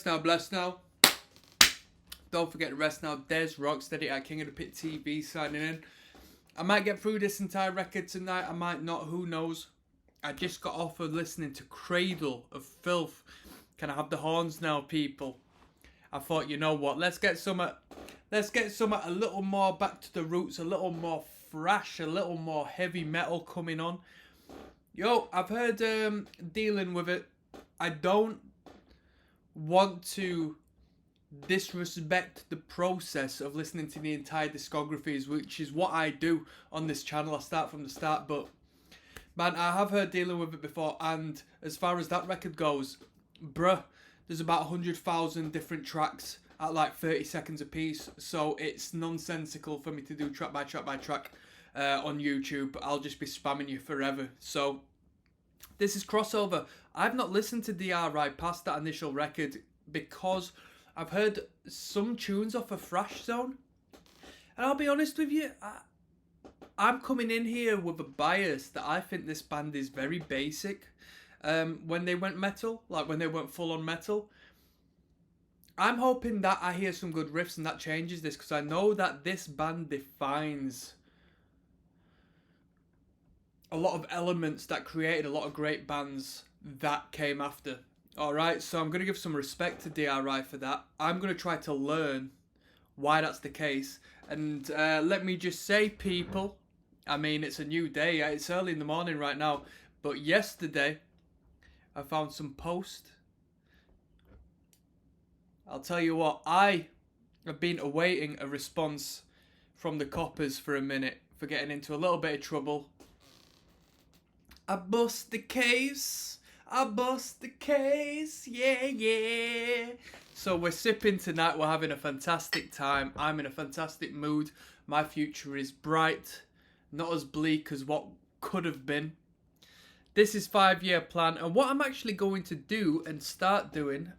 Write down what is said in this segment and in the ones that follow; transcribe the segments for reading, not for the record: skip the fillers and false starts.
Now, bless now. Don't forget to rest now. Des Rocksteady at King of the Pit TV signing in. I might get through this entire record tonight. I might not. Who knows? I just got off of listening to Cradle of Filth. Can I have the horns now, people? I thought, you know what? Let's get some a little more back to the roots, a little more thrash, a little more heavy metal coming on. Yo, I've heard Dealing With It. I don't want to disrespect the process of listening to the entire discographies, which is what I do on this channel. I start from the start, but man, I have heard Dealing With It before, and as far as that record goes, bruh, there's about 100,000 different tracks at like 30 seconds a piece, so it's nonsensical for me to do track by track by track on YouTube. I'll just be spamming you forever. So this is Crossover. I've not listened to DRI past that initial record because I've heard some tunes off of Thrash Zone, and I'll be honest with you, I'm coming in here with a bias that I think this band is very basic. When they went metal, like when they went full on metal, I'm hoping that I hear some good riffs and that changes this, because I know that this band defines a lot of elements that created a lot of great bands that came after. Alright, so I'm going to give some respect to DRI for that. I'm going to try to learn why that's the case. And let me just say, people, I mean, it's a new day. It's early in the morning right now. But yesterday, I found some post. I'll tell you what, I have been awaiting a response from the coppers for a minute for getting into a little bit of trouble. I bust the case. I bust the case, yeah. So we're sipping tonight, we're having a fantastic time. I'm in a fantastic mood. My future is bright, not as bleak as what could have been. This is 5-year plan, and what I'm actually going to do and start doing,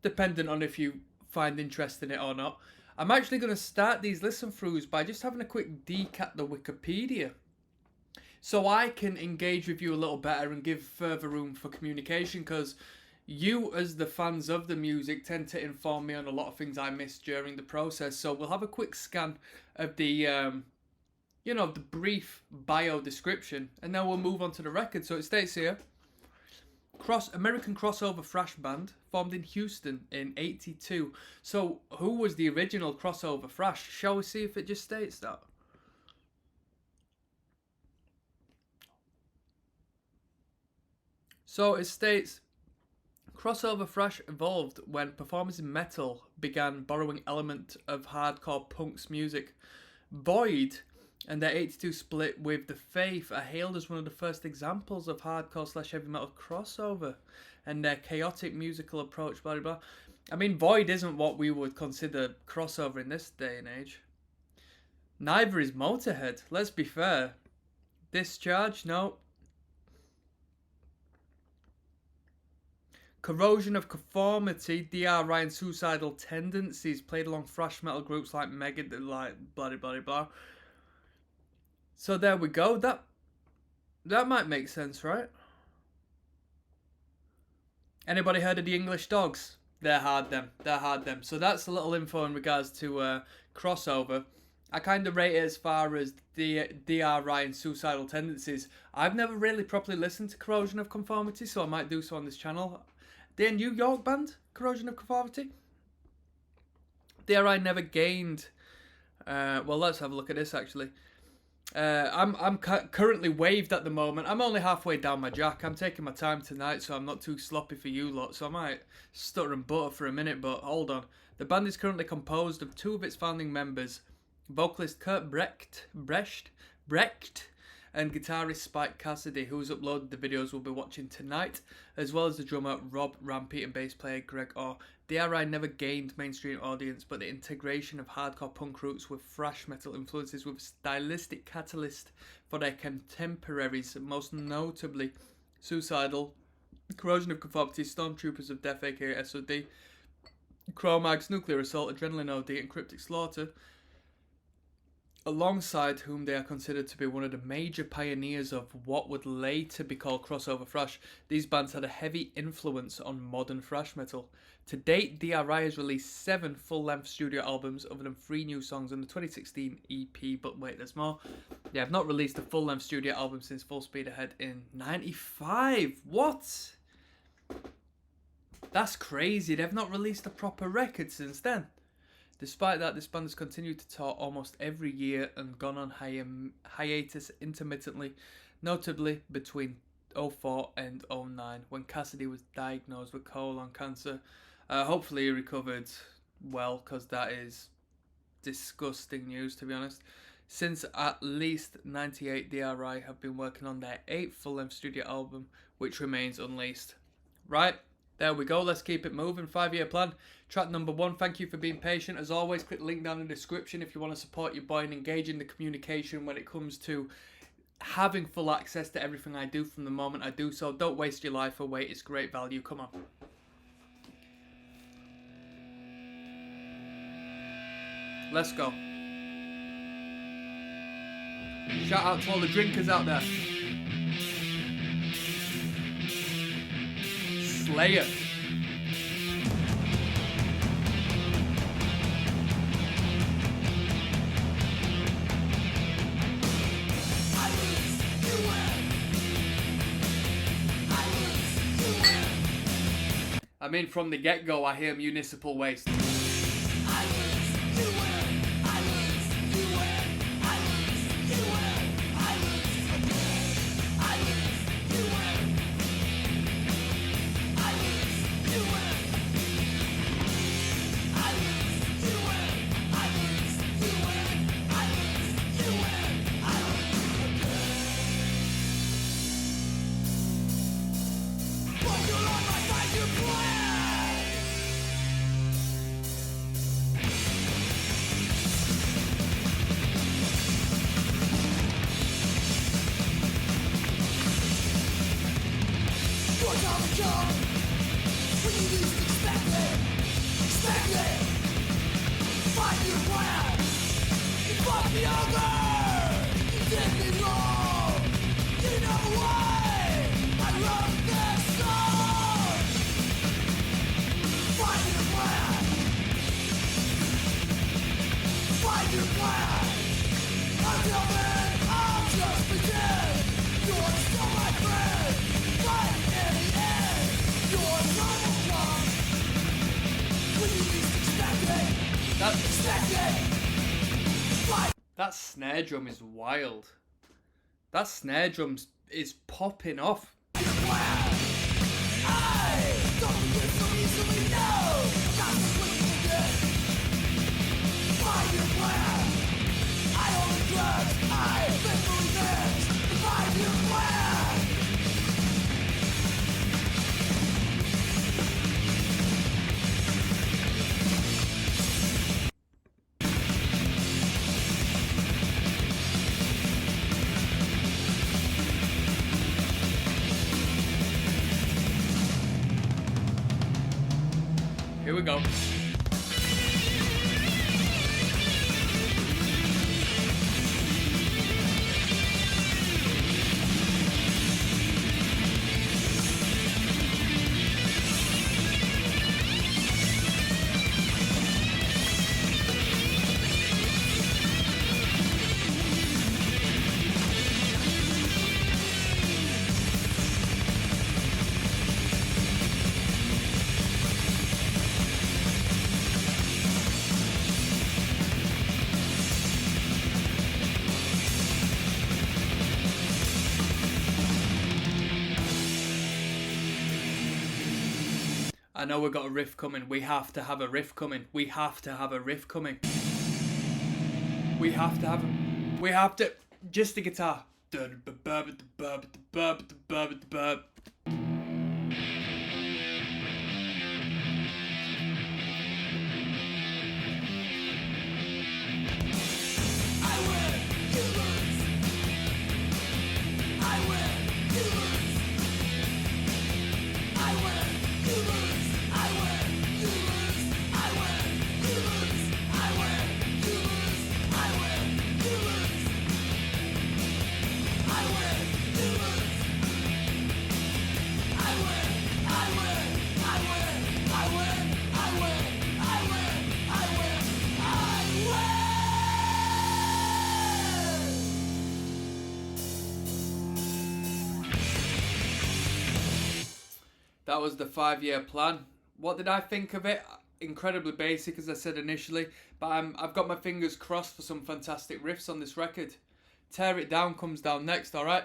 depending on if you find interest in it or not, I'm actually going to start these listen throughs by just having a quick deke at the Wikipedia, so I can engage with you a little better and give further room for communication, because you, as the fans of the music, tend to inform me on a lot of things I missed during the process. So we'll have a quick scan of the, the brief bio description, and then we'll move on to the record. So it states here, American crossover thrash band formed in Houston in '82. So who was the original crossover thrash? Shall we see if it just states that? So it states, crossover thrash evolved when performers in metal began borrowing element of hardcore punk's music. Void and their '82 split with The Faith are hailed as one of the first examples of hardcore/heavy metal crossover, and their chaotic musical approach, blah, blah, blah. I mean, Void isn't what we would consider crossover in this day and age. Neither is Motorhead, let's be fair. Discharge, no. Corrosion of Conformity, DRI, and Suicidal Tendencies played along thrash metal groups like Megadeth, like blah blah blah blah. So there we go. That might make sense, right? Anybody heard of the English Dogs? They're hard them. So that's a little info in regards to crossover. I kind of rate it as far as the DRI and Suicidal Tendencies. I've never really properly listened to Corrosion of Conformity, so I might do so on this channel. They're a New York band, Corrosion of Conformity. DRI never gained. Well, let's have a look at this actually. I'm currently waved at the moment. I'm only halfway down my jack. I'm taking my time tonight, so I'm not too sloppy for you lot. So I might stutter and butter for a minute, but hold on. The band is currently composed of two of its founding members, vocalist Kurt Brecht, and guitarist Spike Cassidy, who's uploaded the videos we'll be watching tonight, as well as the drummer Rob Rampy and bass player Greg Orr. DRI never gained mainstream audience, but the integration of hardcore punk roots with thrash metal influences was a stylistic catalyst for their contemporaries, most notably Suicidal, Corrosion of Conformity, Stormtroopers of Death aka SOD, Cro-Mags, Nuclear Assault, Adrenaline OD, and Cryptic Slaughter. alongside whom they are considered to be one of the major pioneers of what would later be called crossover thrash. These bands had a heavy influence on modern thrash metal. To date, DRI has released 7 full-length studio albums, other than 3 new songs on the 2016 EP, but wait, there's more. They have not released a full-length studio album since Full Speed Ahead in 95. What? That's crazy. They've not released a proper record since then. Despite that, this band has continued to tour almost every year and gone on hiatus intermittently, notably between 2004 and 2009, when Cassidy was diagnosed with colon cancer. Hopefully he recovered well, because that is disgusting news, to be honest. Since at least 98, DRI have been working on their 8th full-length studio album, which remains unreleased. Right, there we go, let's keep it moving. 5-year plan. Track number 1, thank you for being patient. As always, click the link down in the description if you want to support your boy and engage in the communication when it comes to having full access to everything I do from the moment I do so. Don't waste your life away, it's great value. Come on. Let's go. Shout out to all the drinkers out there. Slayer. I mean, from the get-go, I hear Municipal Waste. That snare drum is wild. That snare drum is popping off. Here we go. I know we've got a riff coming. We have to have a riff coming. We have to have a riff coming. We have to have a... We have to... Just the guitar. That was the 5-year plan. What did I think of it? Incredibly basic, as I said initially, but I've got my fingers crossed for some fantastic riffs on this record. Tear It Down comes down next, alright?